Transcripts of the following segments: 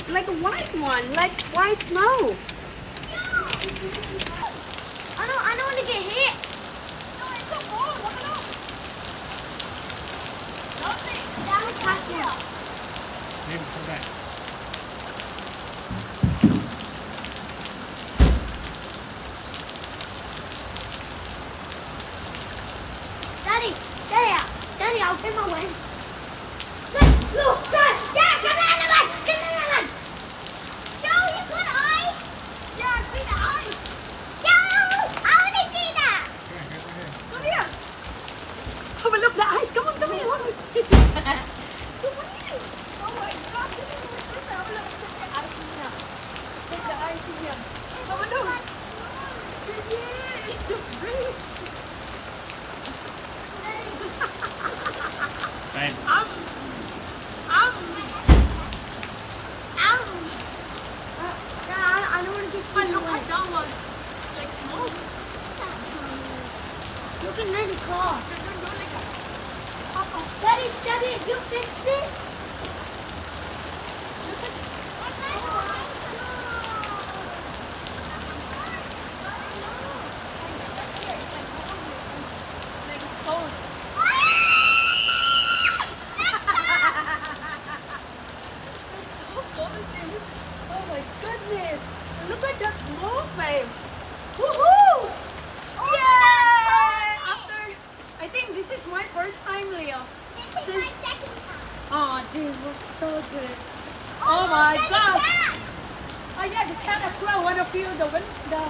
like a white one, like white snow. I don't want to get hit. No, it's so cold. Look at that. Nothing. That was possible. Maybe come back. Daddy, I'll get my way. Look, Dad, come on, come on. Joe, you got ice? Yeah, I see the ice. Joe, I want to see that. Come here. Have a look at the ice. Come on, come here. Come here. Oh my God. Have a look. Check the ice in here. Check the ice in here. Have a look. Yeah, it's the bridge. Fine. I don't want to get I look at that one. Like smoke. looking really cool. Papa. Daddy, you fixed it? Like it's cold. It's so cold, dude. Oh my goodness. Look at that smoke, babe. Woohoo! Yay! After, I think this is my first time, Leo. This is my second time. Oh, this was so good. Oh my God. Oh yeah, the cat as well. Want to feel the snow.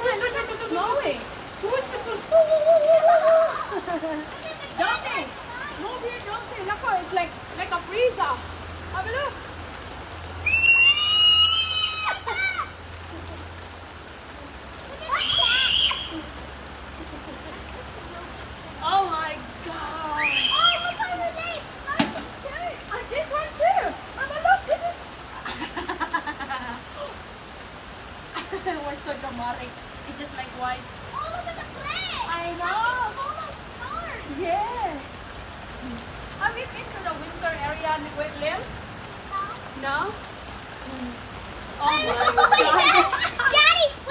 Hey, look at the snowing. Who's the Johnny, move here, Johnny. Look, it's like a freezer. Have a look. Oh my God. And this one too. Have a look. This is. We're so dramatic. It's just like white. I know. Yeah. Have you been to the winter area in Whitlam? No? Oh my God.